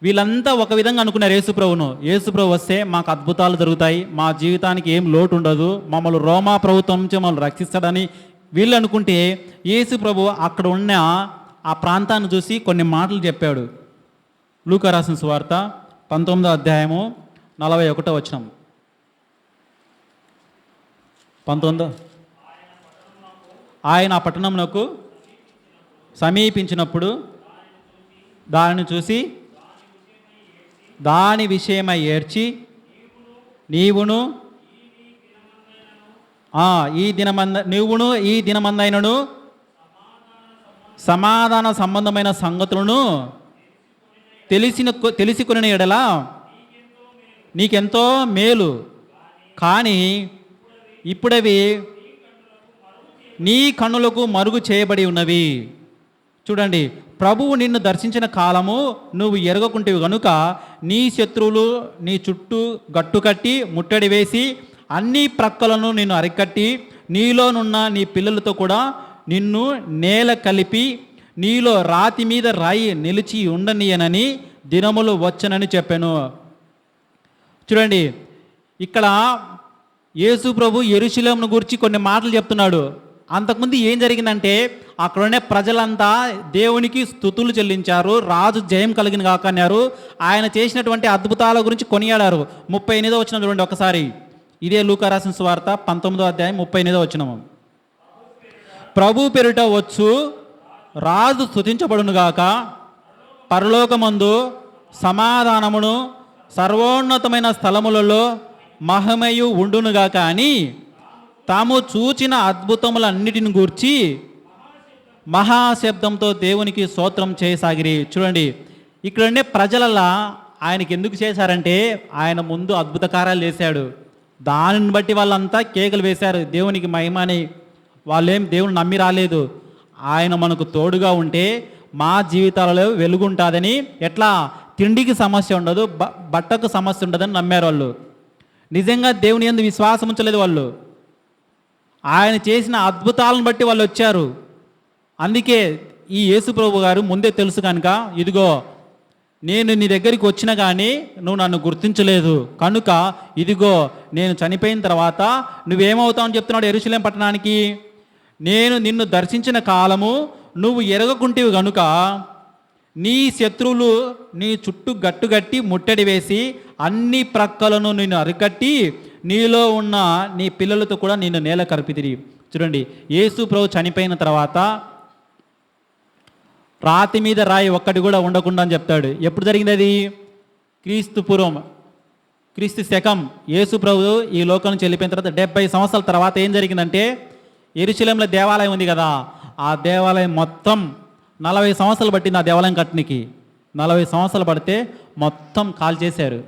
వీళ్ళంతా ఒక విధంగా అనుకున్నారు యేసుప్రభును. యేసుప్రభు వస్తే మాకు అద్భుతాలు జరుగుతాయి, మా జీవితానికి ఏం లోటు ఉండదు, మమ్మల్ని రోమా ప్రభుత్వం నుంచి మమ్మల్ని రక్షిస్తాడని వీళ్ళు అనుకుంటే, యేసుప్రభు అక్కడ ఉన్న ఆ ప్రాంతాన్ని చూసి కొన్ని మాటలు చెప్పాడు. లూకా రాసిన సువార్త 19వ అధ్యాయము 41వ వచనం. 19 ఆయన ఆ పట్టణంనకు సమీపించినప్పుడు దానిని చూసి దాని విషయమై ఏడ్చి, నీవును ఈ దినమందైనను సమాధాన సంబంధమైన సంగతులను తెలిసికొనిన ఎడల నీకెంతో మేలు, కానీ ఇప్పుడవి నీ కన్నులకు మరుగు చేయబడి ఉన్నవి. చూడండి, ప్రభువు నిన్ను దర్శించిన కాలము నువ్వు ఎరగకుంటేవి గనుక నీ శత్రువులు నీ చుట్టూ గట్టుకట్టి ముట్టడి వేసి అన్ని ప్రక్కలను నిన్ను అరికట్టి నీలోనున్న నీ పిల్లలతో కూడా నిన్ను నేల కలిపి నీలో రాతి మీద రాయి నిలిచి ఉండనీయనని దినములు వచ్చనని చెప్పాను. చూడండి, ఇక్కడ యేసు ప్రభు యెరూషలేమును గురించి కొన్ని మాటలు చెప్తున్నాడు. అంతకుముందు ఏం జరిగిందంటే అక్కడున్న ప్రజలంతా దేవునికి స్తుతులు చెల్లించారు, రాజు జయం కలిగిన కాక అన్నారు. ఆయన చేసినటువంటి అద్భుతాల గురించి కొనియాడారు. 38వ వచనం చూడండి ఒకసారి. ఇదే లూకా రాసిన సువార్త 19వ అధ్యాయం 38వ వచనము. ప్రభు పేరిట వచ్చు రాజు స్తుతించబడును గాక, పరలోకమందు సమాధానమును సర్వోన్నతమైన స్థలములలో మహిమయు ఉండునుగాక అని తాము చూచిన అద్భుతములన్నిటిని గూర్చి మహాశబ్దంతో దేవునికి స్తోత్రం చేయసాగిరి. చూడండి, ఇక్కడుండే ప్రజలలా ఆయనకి ఎందుకు చేశారంటే ఆయన ముందు అద్భుత కార్యాలు చేశాడు. దానిని బట్టి వాళ్ళంతా కేకలు వేశారు దేవునికి మహిమని. వాళ్ళేం దేవుని నమ్మి రాలేదు. ఆయన మనకు తోడుగా ఉంటే మా జీవితాలలో వెలుగుంటుందని, ఎట్లా తిండికి సమస్య ఉండదు, బట్టకు సమస్య ఉండదని నమ్మారు వాళ్ళు. నిజంగా దేవుని యందు విశ్వాసం ఉంచలేదు వాళ్ళు. ఆయన చేసిన అద్భుతాలను బట్టి వాళ్ళు వచ్చారు. అందుకే ఈ యేసు ప్రభు గారు ముందే తెలుసు కనుక, ఇదిగో నేను నీ దగ్గరికి వచ్చినా కానీ నువ్వు నన్ను గుర్తించలేదు కనుక ఇదిగో నేను చనిపోయిన తర్వాత నువ్వేమవుతావు అని చెప్తున్నాడు యెరూషలేం పట్టణానికి. నేను నిన్ను దర్శించిన కాలము నువ్వు ఎరగకుంటివి కనుక నీ శత్రువులు నీ చుట్టూ గట్టుగట్టి ముట్టడి వేసి అన్ని ప్రక్కలను నిన్ను అరికట్టి నీలో ఉన్న నీ పిల్లలతో కూడా నిన్ను నేల కరిపితిరి. చూడండి, యేసు ప్రభు చనిపోయిన తర్వాత రాతి మీద రాయి ఒక్కటి కూడా ఉండకుండా అని చెప్తాడు. ఎప్పుడు జరిగింది అది? క్రీస్తు శకం యేసు ప్రభు ఈ లోకం నుంచి వెళ్ళిపోయిన తర్వాత 70 సంవత్సరాల తర్వాత ఏం జరిగిందంటే, యెరూషలేంలో దేవాలయం ఉంది కదా, ఆ దేవాలయం మొత్తం 40 సంవత్సరాలు పట్టింది. ఆ దేవాలయం కట్టనికి 40 సంవత్సరాలు పడితే మొత్తం కాల్ చేశారు.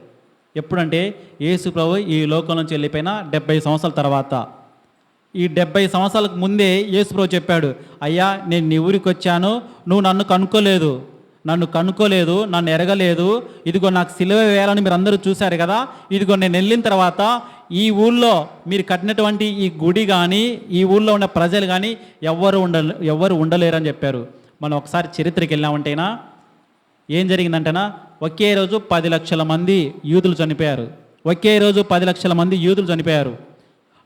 ఎప్పుడంటే యేసు ప్రభు ఈ లోకం నుంచి వెళ్ళిపోయిన 70 సంవత్సరాల తర్వాత. ఈ 70 సంవత్సరాలకు ముందే యేసు ప్రభు చెప్పాడు, అయ్యా నేను నీ ఊరికి వచ్చాను, నువ్వు నన్ను కనుక్కోలేదు, నన్ను ఎరగలేదు, ఇదిగో నాకు సిలువ వేయాలని మీరు అందరూ చూశారు కదా, ఇదిగో నేను వెళ్ళిన తర్వాత ఈ ఊళ్ళో మీరు కట్టినటువంటి ఈ గుడి కానీ ఈ ఊళ్ళో ఉన్న ప్రజలు కానీ ఎవ్వరు ఉండలేరని చెప్పారు. మనం ఒకసారి చరిత్రకి వెళ్ళామంటేనా ఏం జరిగిందంటేనా, ఒకే రోజు 10 లక్షల మంది యూదులు చనిపోయారు. ఒకే రోజు 10 లక్షల మంది యూదులు చనిపోయారు.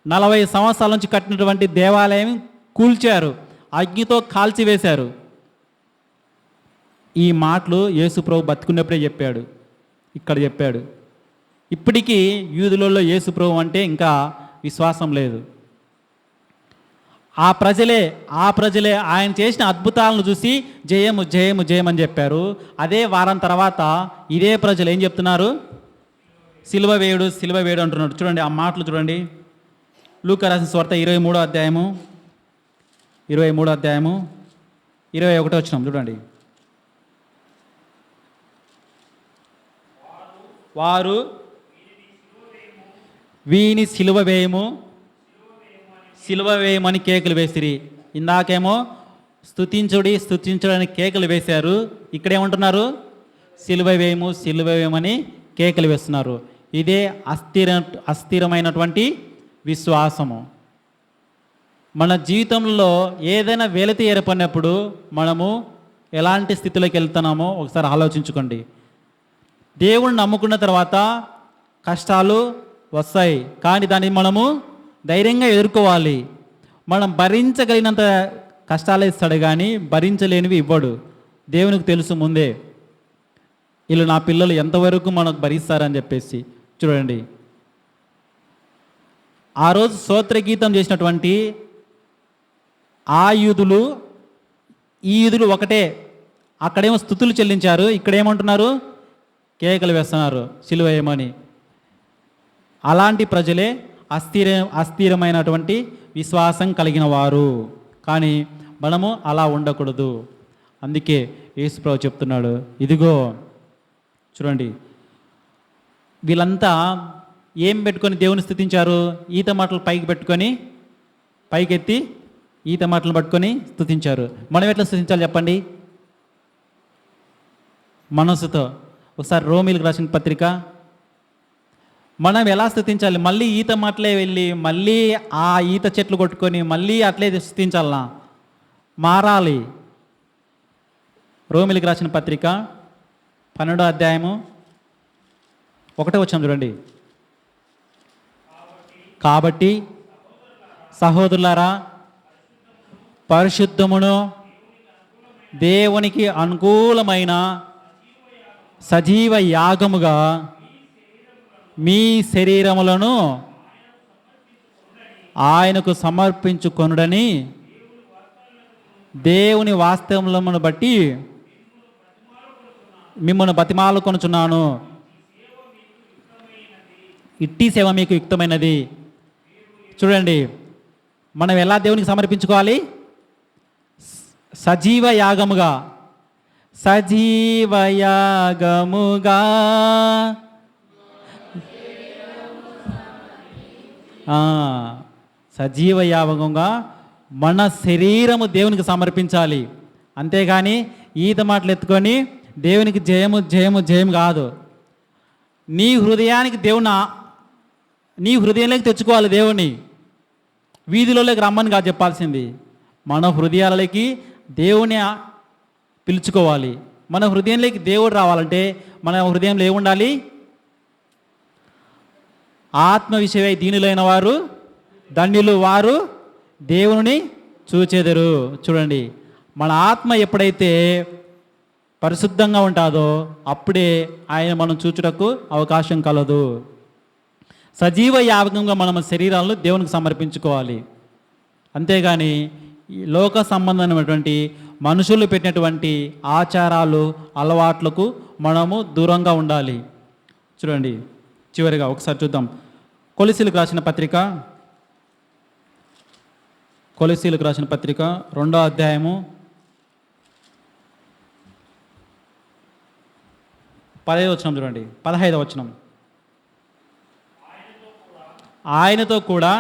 40 సంవత్సరాల నుంచి కట్టినటువంటి దేవాలయం కూల్చారు, అగ్నితో కాల్చివేశారు. ఈ మాటలు యేసు ప్రభు బతుకున్నప్పుడే చెప్పాడు, ఇక్కడ చెప్పాడు. ఇప్పటికీ యూదులలో యేసు ప్రభు అంటే ఇంకా విశ్వాసం లేదు. ఆ ప్రజలే ఆయన చేసిన అద్భుతాలను చూసి జయము జయము జయమని చెప్పారు. అదే వారం తర్వాత ఇదే ప్రజలు ఏం చెప్తున్నారు? సిలువ వేయుడు సిలువ వేయుడు అంటున్నాడు. చూడండి ఆ మాటలు చూడండి. లూకా రాసిన సువార్త 23వ అధ్యాయము 21వ వచనం చూడండి. వారు వీని సిలువ వేయమని కేకులు వేసిరి. ఇందాకేమో స్తుతించడని కేకులు వేశారు. ఇక్కడేమంటున్నారు? సిలువ వేయమని కేకులు వేస్తున్నారు. ఇదే అస్థిరమైనటువంటి విశ్వాసము. మన జీవితంలో ఏదైనా వెలితి ఏర్పడినప్పుడు మనము ఎలాంటి స్థితిలోకి వెళ్తున్నామో ఒకసారి ఆలోచించుకోండి. దేవుణ్ణి నమ్ముకున్న తర్వాత కష్టాలు వస్తాయి, కానీ దాన్ని మనము ధైర్యంగా ఎదుర్కోవాలి. మనం భరించగలిగినంత కష్టాలు ఇస్తాడు, కానీ భరించలేనివి ఇవ్వడు. దేవునికి తెలుసు ముందే వీళ్ళు నా పిల్లలు ఎంతవరకు మనకు భరిస్తారని చెప్పేసి. చూడండి, ఆ రోజు స్తోత్ర గీతం చేసినటువంటి ఆ యూదులు ఈ యూదులు ఒకటే. అక్కడేమో స్తుతులు చెల్లించారు, ఇక్కడేమంటున్నారు? కేకలు వేస్తున్నారు సిలువ వేయమని. అలాంటి ప్రజలే అస్థిరమైనటువంటి విశ్వాసం కలిగిన వారు. కానీ మనము అలా ఉండకూడదు. అందుకే యేసు ప్రభు చెప్తున్నాడు, ఇదిగో చూడండి, వీళ్ళంతా ఏం పెట్టుకొని దేవుని స్తుతించారు? ఈత మాటలు పైకెత్తి ఈత మాటలు పట్టుకొని స్తుతించారు. మనం ఎట్లా స్తుతించాలి చెప్పండి? మనసుతో. ఒకసారి రోమీలకు రాసిన పత్రిక, మనం ఎలా స్తుతించాలి? మళ్ళీ ఈత మాటలే వెళ్ళి మళ్ళీ ఆ ఈత చెట్లు కొట్టుకొని మళ్ళీ అట్లే స్తుతించాలనా? మారాలి. రోమీలకు రాసిన పత్రిక 12వ అధ్యాయము 1వ వచనం చూడండి. కాబట్టి సహోదరులారా, పరిశుద్ధమును దేవునికి అనుకూలమైన సజీవ యాగముగా మీ శరీరములను ఆయనకు సమర్పించుకొనుడని దేవుని వాస్తవములను బట్టి మిమ్మల్ని బతిమాలుకొనుచున్నాను. ఇట్టి సేవ మీకు యుక్తమైనది. చూడండి, మనం ఎలా దేవునికి సమర్పించుకోవాలి? సజీవ యాగముగా. సజీవ యాగముగా సజీవ యాగముగా మన శరీరము దేవునికి సమర్పించాలి. అంతేగాని ఈత మాటలు ఎత్తుకొని దేవునికి జయము జయము జయం కాదు. నీ హృదయంలోకి తెచ్చుకోవాలి దేవుని. వీధిలోకి రమ్మని కాదు చెప్పాల్సింది. మన హృదయాలలోకి దేవుని పిలుచుకోవాలి. మన హృదయంలోకి దేవుడు రావాలంటే మన హృదయంలో ఏముండాలి? ఆత్మ విషయమై దీనులైన వారు ధన్యులు, వారు దేవుని చూచెదరు. చూడండి, మన ఆత్మ ఎప్పుడైతే పరిశుద్ధంగా ఉంటుందో అప్పుడే ఆయన మనం చూచుటకు అవకాశం కలదు. సజీవ యాగంగా మనం శరీరాలను దేవునికి సమర్పించుకోవాలి. అంతేగాని లోక సంబంధమైనటువంటి మనుషులు పెట్టినటువంటి ఆచారాలు అలవాట్లకు మనము దూరంగా ఉండాలి. చూడండి, చివరిగా ఒకసారి చూద్దాం. కొలసీలకు రాసిన పత్రిక 2వ అధ్యాయము 15వ వచనం చూడండి. 15వ వచనం, ఆయనతో కూడా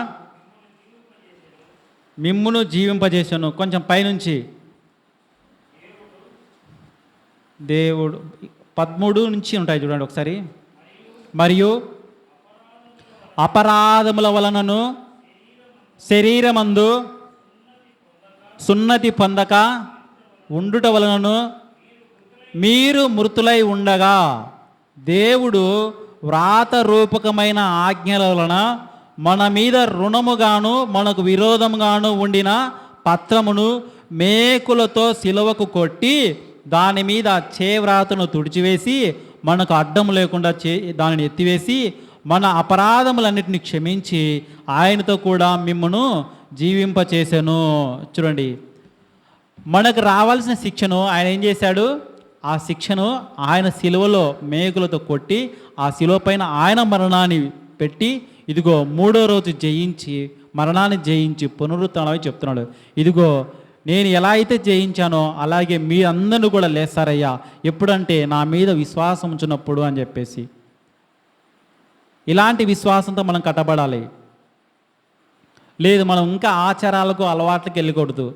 మిమ్మును జీవింపజేసాను. కొంచెం పైనుంచి దేవుడు 13 నుంచి ఉంటాయి చూడండి ఒకసారి. మరియు అపరాధముల వలనను శరీరమందు సున్నతి పొందక ఉండుట వలనను మీరు మృతులై ఉండగా దేవుడు వ్రాత రూపకమైన ఆజ్ఞల వలన మన మీద రుణముగాను మనకు విరోధముగాను ఉండిన పత్రమును మేకులతో సిలువకు కొట్టి దాని మీద చేవ్రాతను తుడిచివేసి మనకు అడ్డం లేకుండా దానిని ఎత్తివేసి మన అపరాధములన్నిటిని క్షమించి ఆయనతో కూడా మిమ్మను జీవింపచేసెను. చూడండి, మనకు రావాల్సిన శిక్షను ఆయన ఏం చేశాడు? ఆ శిక్షను ఆయన సిలువలో మేకులతో కొట్టి ఆ సిలువ పైన ఆయన మరణాన్ని పెట్టి ఇదిగో 3వ రోజు జయించి మరణాన్ని జయించి పునరుత్థానమై చెప్తున్నాడు. ఇదిగో నేను ఎలా అయితే జయించానో అలాగే మీ అందరిని కూడా లేస్తారయ్యా, ఎప్పుడంటే నా మీద విశ్వాసం ఉంచినప్పుడు అని చెప్పేసి. ఇలాంటి విశ్వాసంతో మనం కట్టబడాలి. లేదు మనం ఇంకా ఆచారాలకు అలవాట్లకు వెళ్ళకూడదు.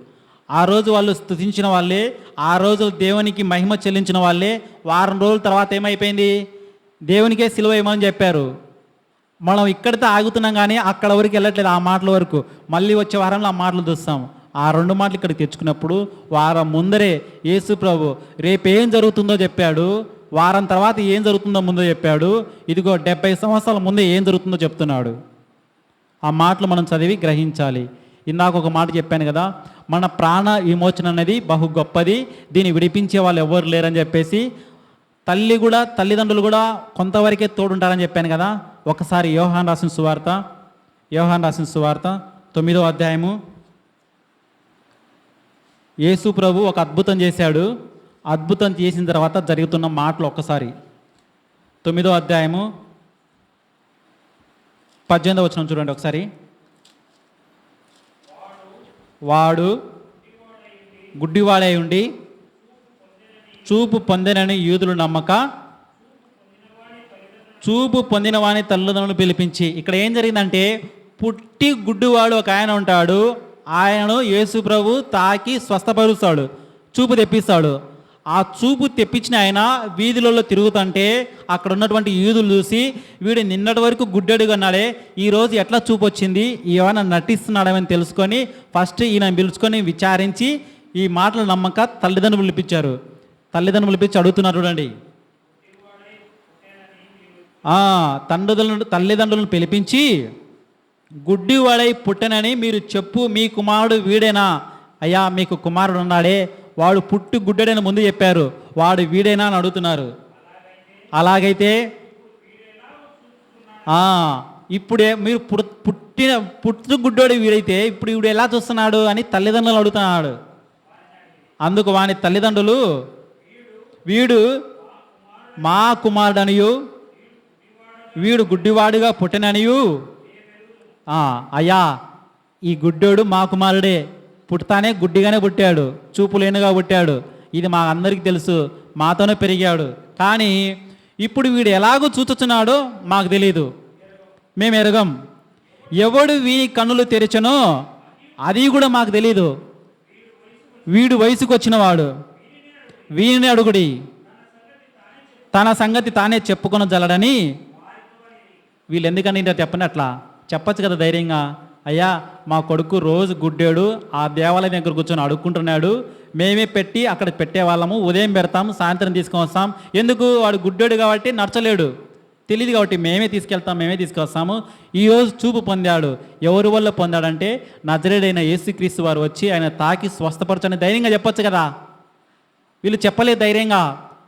ఆ రోజు వాళ్ళు స్తుతించిన వాళ్ళే, ఆ రోజు దేవునికి మహిమ చెల్లించిన వాళ్ళే వారం రోజుల తర్వాత ఏమైపోయింది? దేవునికే సిలువ వేయమని చెప్పారు. మనం ఇక్కడితో ఆగుతున్నాం కానీ అక్కడ వరకు వెళ్ళట్లేదు. ఆ మాటల వరకు మళ్ళీ వచ్చే వారంలో ఆ మాటలు చూస్తాం. ఆ 2 మాటలు ఇక్కడికి తెచ్చుకున్నప్పుడు వారం ముందరే యేసు ప్రభు రేపేం జరుగుతుందో చెప్పాడు, వారం తర్వాత ఏం జరుగుతుందో ముందో చెప్పాడు, ఇదిగో 70 సంవత్సరాల ముందే ఏం జరుగుతుందో చెప్తున్నాడు. ఆ మాటలు మనం చదివి గ్రహించాలి. ఇందాక ఒక మాట చెప్పాను కదా, మన ప్రాణ విమోచన అనేది బహు గొప్పది, దీన్ని విడిపించే వాళ్ళు ఎవరు లేరని చెప్పేసి. తల్లిదండ్రులు కూడా కొంతవరకే తోడుంటారని చెప్పాను కదా. ఒకసారి యోహాను రాసిన సువార్త 9వ అధ్యాయము. యేసు ప్రభు ఒక అద్భుతం చేశాడు. అద్భుతం చేసిన తర్వాత జరుగుతున్న మాటలు ఒక్కసారి 9వ అధ్యాయము 18వ వచనం చూడండి ఒకసారి. వాడు గుడ్డివాడై ఉండి చూపు పొందెనని యూదులు నమ్మక చూపు పొందిన వాని తల్లిదండ్రులను పిలిపించి. ఇక్కడ ఏం జరిగిందంటే, పుట్టి గుడ్డివాడు ఒక ఆయన ఉంటాడు, ఆయనను యేసు ప్రభు తాకి స్వస్థపరుస్తాడు, చూపు తెప్పిస్తాడు. ఆ చూపు తెప్పించిన ఆయన వీధులలో తిరుగుతుంటే అక్కడ ఉన్నటువంటి యూదులు చూసి, వీడు నిన్నటి వరకు గుడ్డెడుగా ఉన్నాడే, ఈరోజు ఎట్లా చూపు వచ్చింది, ఏమైనా నటిస్తున్నాడని తెలుసుకొని ఫస్ట్ ఈయన పిలుచుకొని విచారించి ఈ మాటలు నమ్మక తల్లిదండ్రులు పిలిపించారు. పిలిపించి అడుగుతున్నారు చూడండి. తల్లిదండ్రులను పిలిపించి, గుడ్డివాడై పుట్టనని మీరు చెప్పు, మీ కుమారుడు వీడేనా? అయ్యా మీకు కుమారుడు ఉన్నాడే, వాడు పుట్టి గుడ్డడని ముందు చెప్పారు, వాడు వీడేనా అని అడుగుతున్నారు. అలాగైతే ఇప్పుడే మీరు పుట్టు గుడ్డోడు వీడైతే ఇప్పుడు వీడు ఎలా చూస్తున్నాడు అని తల్లిదండ్రులు అడుగుతున్నాడు. అందుకు వాని తల్లిదండ్రులు, వీడు మా కుమారుడనియు వీడు గుడ్డివాడుగా పుట్టిననియు. అయ్యా ఈ గుడ్డోడు మా కుమారుడే, పుడతానే గుడ్డిగానే పుట్టాడు, చూపు లేనుగా పుట్టాడు, ఇది మా అందరికీ తెలుసు, మాతోనే పెరిగాడు. కానీ ఇప్పుడు వీడు ఎలాగో చూచుచున్నాడో మాకు తెలియదు, మేము ఎరగం. ఎవడు వీని కన్నులు తెరిచనో అది కూడా మాకు తెలీదు. వీడు వయసుకు వచ్చినవాడు, వీని అడుగుడి, తన సంగతి తానే చెప్పుకొని జలడని. వీళ్ళు ఎందుకని చెప్పని అట్లా చెప్పచ్చు కదా ధైర్యంగా. అయ్యా మా కొడుకు రోజు గుడ్డాడు, ఆ దేవాలయం దగ్గర కూర్చొని అడుక్కుంటున్నాడు, మేమే పెట్టి అక్కడ పెట్టేవాళ్ళము, ఉదయం పెడతాము సాయంత్రం తీసుకొని వస్తాం. ఎందుకు? వాడు గుడ్డాడు కాబట్టి నడచలేడు, తెలియదు కాబట్టి మేమే తీసుకొస్తాము. ఈరోజు చూపు పొందాడు. ఎవరి వల్ల పొందాడంటే నజరేయుడైన యేసుక్రీస్తు వారు వచ్చి ఆయన తాకి స్వస్థపరచని ధైర్యంగా చెప్పొచ్చు కదా. వీళ్ళు చెప్పలేదు ధైర్యంగా.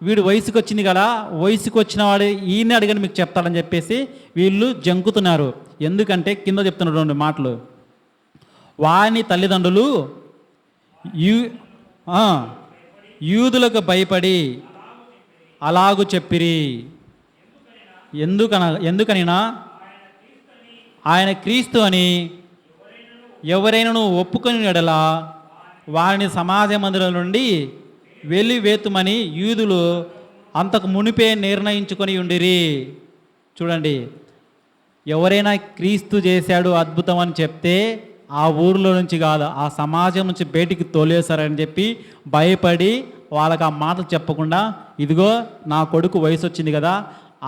వీడు వయసుకు వచ్చింది కదా, వయసుకు వచ్చిన వాడు ఈయన అడిగని మీకు చెప్తాడని చెప్పేసి వీళ్ళు జంకుతున్నారు. ఎందుకంటే కింద చెప్తున్న 2 మాటలు, వాని తల్లిదండ్రులు యూదులకు భయపడి అలాగు చెప్పిరి. ఎందుకనినా ఆయన క్రీస్తు అని ఎవరైనా ఒప్పుకొని ఎడలా వారిని సమాజ మందిరం నుండి వెలివేతుమని యూదులు అంతకు మునిపే నిర్ణయించుకొని ఉండిరి. చూడండి, ఎవరైనా క్రీస్తు చేశాడు అద్భుతం అని చెప్తే ఆ ఊరిలో నుంచి కాదు, ఆ సమాజం నుంచి బయటికి తోలేశారని చెప్పి భయపడి వాళ్ళకి ఆ మాటలు చెప్పకుండా, ఇదిగో నా కొడుకు వయసు వచ్చింది కదా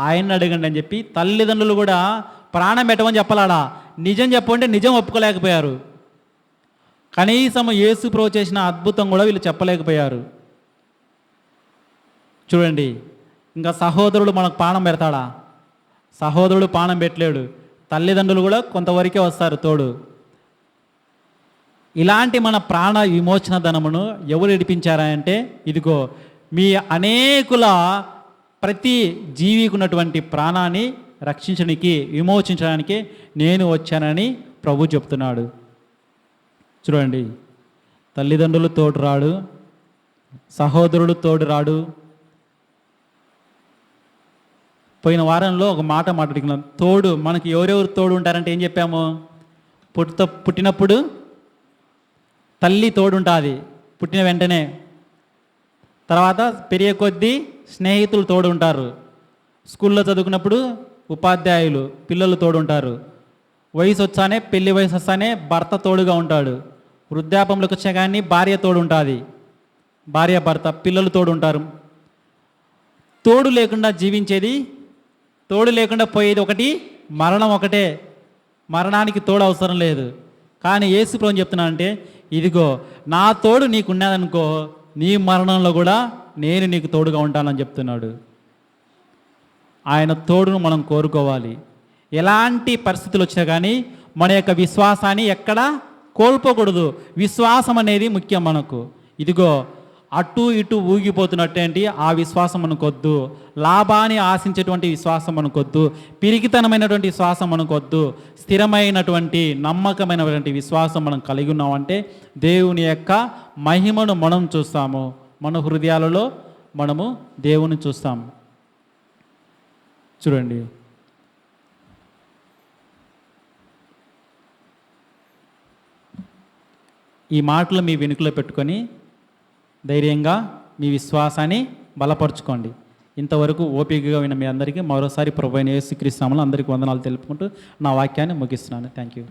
ఆయన్ని అడగండి అని చెప్పి తల్లిదండ్రులు కూడా ప్రాణం పెట్టమని చెప్పలాడా, నిజం చెప్పంటే నిజం ఒప్పుకోలేకపోయారు. కనీసం యేసు ప్రభు చేసిన అద్భుతం కూడా వీళ్ళు చెప్పలేకపోయారు. చూడండి, ఇంకా సహోదరుడు మనకు పానం పెడతాడా? సహోదరుడు పానం పెట్టలేడు. తల్లిదండ్రులు కూడా కొంతవరకే వస్తారు తోడు. ఇలాంటి మన ప్రాణ విమోచన ధనమును ఎవరు ఇడిపించారంటే, ఇదిగో మీ అనేకుల ప్రతి జీవికి ఉన్నటువంటి ప్రాణాన్ని రక్షించడానికి, విమోచించడానికి నేను వచ్చానని ప్రభు చెప్తున్నాడు. చూడండి, తల్లిదండ్రులు తోడు రాడు, సహోదరుడు తోడు రాడు. పోయిన వారంలో ఒక మాట మాట్లాడుకున్నాం. తోడు మనకి ఎవరెవరు తోడు ఉంటారంటే ఏం చెప్పాము? పుట్టినప్పుడు తల్లి తోడు ఉంటుంది, పుట్టిన వెంటనే. తర్వాత పెరిగే కొద్దీ స్నేహితులు తోడు ఉంటారు. స్కూల్లో చదువుకున్నప్పుడు ఉపాధ్యాయులు, పిల్లలు తోడు ఉంటారు. వయసు వచ్చానే, పెళ్లి వయసు వస్తానే భర్త తోడుగా ఉంటాడు. వృద్ధాపంలోకి వచ్చా కానీ భార్య తోడు ఉంటుంది, భార్య భర్త పిల్లలు తోడు ఉంటారు. తోడు లేకుండా జీవించేది, తోడు లేకుండా పోయేది ఒకటి మరణం ఒకటే. మరణానికి తోడు అవసరం లేదు. కానీ యేసు ప్రభువు చెప్తున్నానంటే, ఇదిగో నా తోడు నీకున్నదనుకో, నీ మరణంలో కూడా నేను నీకు తోడుగా ఉంటానని చెప్తున్నాడు. ఆయన తోడును మనం కోరుకోవాలి. ఎలాంటి పరిస్థితులు వచ్చినా కానీ మన యొక్క విశ్వాసాన్ని ఎక్కడా కోల్పోకూడదు. విశ్వాసం అనేది ముఖ్యం మనకు. ఇదిగో అటు ఇటు ఊగిపోతున్నట్టేంటి ఆ విశ్వాసం మనకొద్దు. లాభాన్ని ఆశించేటువంటి విశ్వాసం మనకొద్దు. పిరికితనమైనటువంటి విశ్వాసం మనకొద్దు. స్థిరమైనటువంటి నమ్మకమైనటువంటి విశ్వాసం మనం కలిగి ఉన్నామంటే దేవుని యొక్క మహిమను మనం చూస్తాము. మన హృదయాలలో మనము దేవుని చూస్తాము. చూడండి, ఈ మాటలు మీ వెనుకలో పెట్టుకొని ధైర్యంగా మీ విశ్వాసాన్ని బలపరచుకోండి. ఇంతవరకు ఓపికగా విన్న మీ అందరికీ మరోసారి ప్రభువైన యేసుక్రీస్తు నామములో అందరికీ వందనాలు తెలుపుకుంటూ నా వాక్యాన్ని ముగిస్తున్నాను. Thank you.